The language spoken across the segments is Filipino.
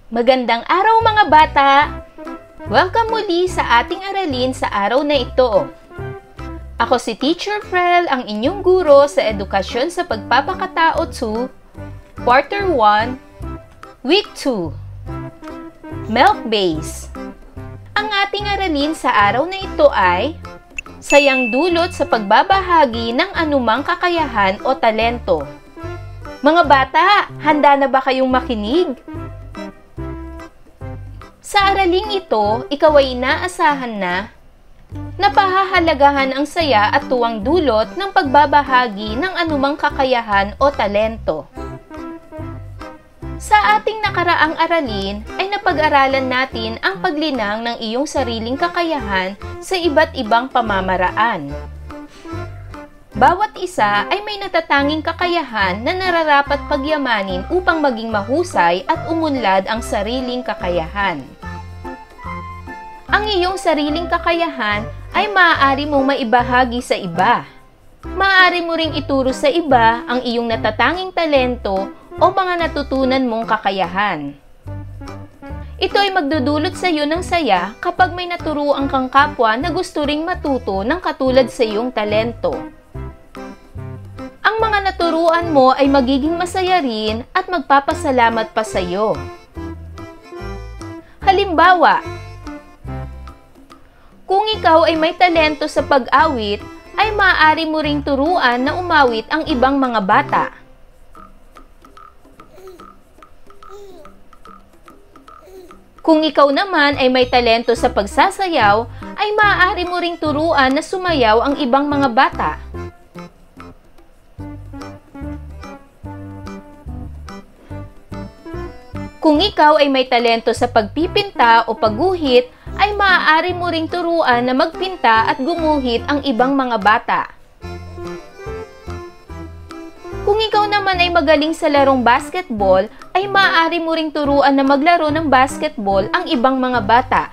Magandang araw mga bata! Welcome muli sa ating aralin sa araw na ito. Ako si Teacher Frel, ang inyong guro sa Edukasyon sa Pagpapakatao 2, Quarter 1, Week 2, Milk Base. Ang ating aralin sa araw na ito ay sayang dulot sa pagbabahagi ng anumang kakayahan o talento. Mga bata, handa na ba kayong makinig? Sa araling ito, ikaw ay inaasahan na napahahalagahan ang saya at tuwang dulot ng pagbabahagi ng anumang kakayahan o talento. Sa ating nakaraang aralin ay napag-aralan natin ang paglinang ng iyong sariling kakayahan sa iba't ibang pamamaraan. Bawat isa ay may natatanging kakayahan na nararapat pagyamanin upang maging mahusay at umunlad ang sariling kakayahan. Ang iyong sariling kakayahan ay maaari mong maibahagi sa iba. Maaari mo ring ituro sa iba ang iyong natatanging talento o mga natutunan mong kakayahan. Ito ay magdudulot sa iyo ng saya kapag may naturuan kang kapwa na gusto ring matuto ng katulad sa iyong talento. Ang mga naturuan mo ay magiging masaya rin at magpapasalamat pa sa iyo. Halimbawa, kung ikaw ay may talento sa pag-awit, ay maaari mo ring turuan na umawit ang ibang mga bata. Kung ikaw naman ay may talento sa pagsasayaw, ay maaari mo ring turuan na sumayaw ang ibang mga bata. Kung ikaw ay may talento sa pagpipinta o pagguhit, ay maaari mo ring turuan na magpinta at gumuhit ang ibang mga bata. Kung ikaw naman ay magaling sa larong basketball, ay maaari mo ring turuan na maglaro ng basketball ang ibang mga bata.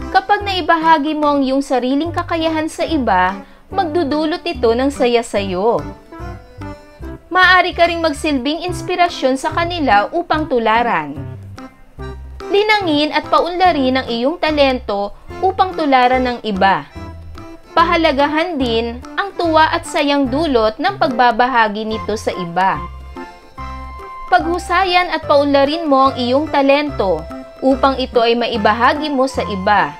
Kapag naibahagi mo ang iyong sariling kakayahan sa iba, magdudulot ito ng saya sa iyo. Maaari ka ring magsilbing inspirasyon sa kanila upang tularan. Linangin at paunlarin ang iyong talento upang tularan ng iba. Pahalagahan din ang tuwa at sayang dulot ng pagbabahagi nito sa iba. Paghusayan at paunlarin mo ang iyong talento upang ito ay maibahagi mo sa iba.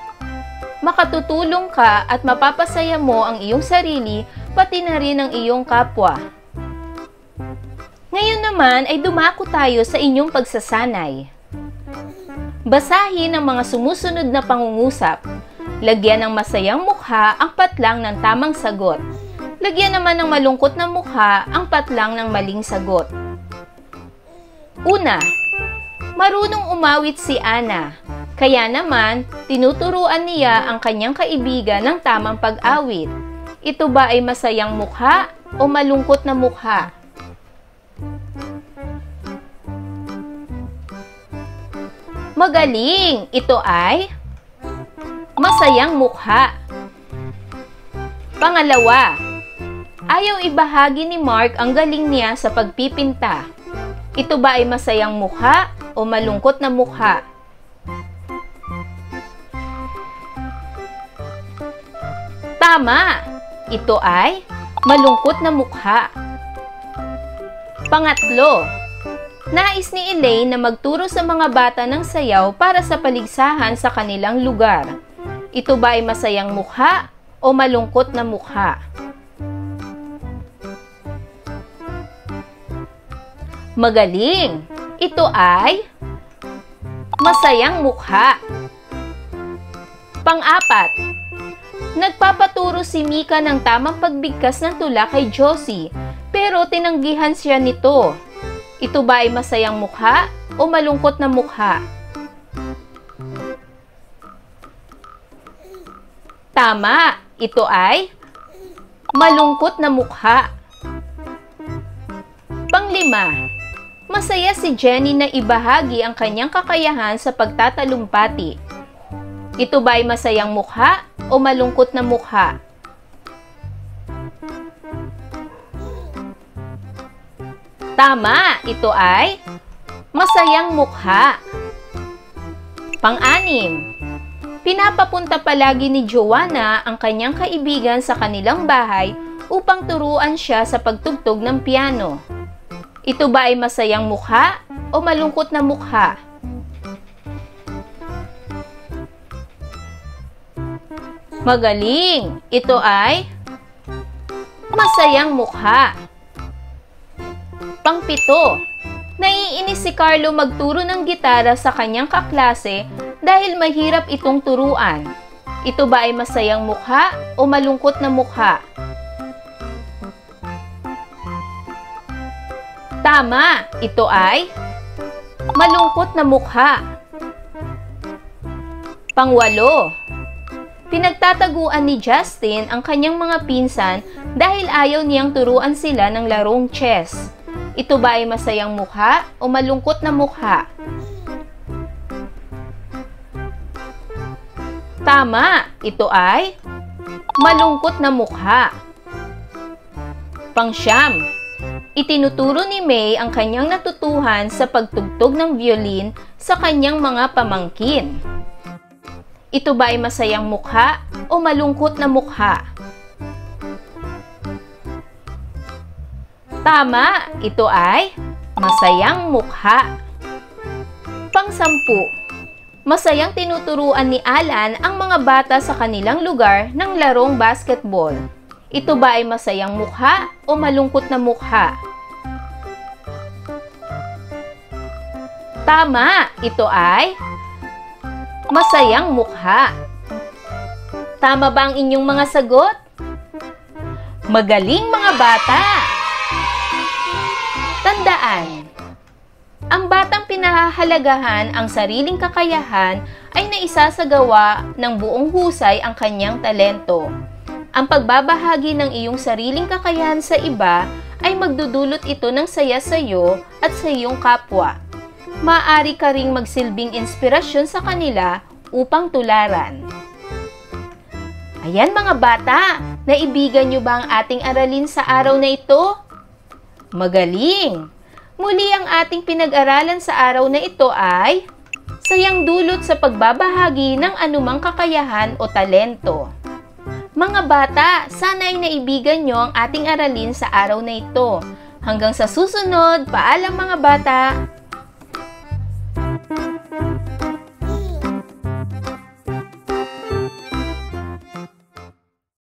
Makatutulong ka at mapapasaya mo ang iyong sarili pati na rin ang iyong kapwa. Ngayon naman ay dumako tayo sa inyong pagsasanay. Basahin ang mga sumusunod na pangungusap. Lagyan ng masayang mukha ang patlang ng tamang sagot. Lagyan naman ng malungkot na mukha ang patlang ng maling sagot. Una, marunong umawit si Ana. Kaya naman, tinuturuan niya ang kanyang kaibigan ng tamang pag-awit. Ito ba ay masayang mukha o malungkot na mukha? Magaling! Ito ay masayang mukha. Pangalawa, ayaw ibahagi ni Mark ang galing niya sa pagpipinta. Ito ba ay masayang mukha o malungkot na mukha? Tama! Ito ay malungkot na mukha. Pangatlo, nais ni Elaine na magturo sa mga bata ng sayaw para sa paligsahan sa kanilang lugar. Ito ba ay masayang mukha o malungkot na mukha? Magaling! Ito ay masayang mukha. Pang-apat, nagpapaturo si Mika ng tamang pagbigkas ng tula kay Josie, pero tinanggihan siya nito. Ito ba ay masayang mukha o malungkot na mukha? Tama! Ito ay malungkot na mukha. Panglima, masaya si Jenny na ibahagi ang kanyang kakayahan sa pagtatalumpati. Ito ba ay masayang mukha o malungkot na mukha? Tama, ito ay masayang mukha. Pang-anim, pinapapunta palagi ni Joanna ang kanyang kaibigan sa kanilang bahay upang turuan siya sa pagtugtog ng piano. Ito ba ay masayang mukha o malungkot na mukha? Magaling! Ito ay masayang mukha. Pang-pito, naiinis si Carlo magturo ng gitara sa kanyang kaklase dahil mahirap itong turuan. Ito ba ay masayang mukha o malungkot na mukha? Tama, ito ay malungkot na mukha. Pang-walo, pinagtataguan ni Justin ang kanyang mga pinsan dahil ayaw niyang turuan sila ng larong chess. Ito ba ay masayang mukha o malungkot na mukha? Tama, ito ay malungkot na mukha. Pang-siyam, itinuturo ni May ang kanyang natutuhan sa pagtugtog ng violin sa kanyang mga pamangkin. Ito ba ay masayang mukha o malungkot na mukha? Tama, ito ay masayang mukha. Pang-sampu, masayang tinuturuan ni Alan ang mga bata sa kanilang lugar ng larong basketball. Ito ba ay masayang mukha o malungkot na mukha? Tama, ito ay masayang mukha. Tama ba ang inyong mga sagot? Magaling mga bata! Tandaan, ang batang pinahahalagahan ang sariling kakayahan ay naisasagawa ng buong husay ang kanyang talento. Ang pagbabahagi ng iyong sariling kakayahan sa iba ay magdudulot ito ng saya sa iyo at sa iyong kapwa. Maaari ka ring magsilbing inspirasyon sa kanila upang tularan. Ayan mga bata, naibigan niyo ba ang ating aralin sa araw na ito? Magaling! Muli ang ating pinag-aralan sa araw na ito ay sayang dulot sa pagbabahagi ng anumang kakayahan o talento. Mga bata, sana ay naibigan nyo ang ating aralin sa araw na ito. Hanggang sa susunod, paalam mga bata!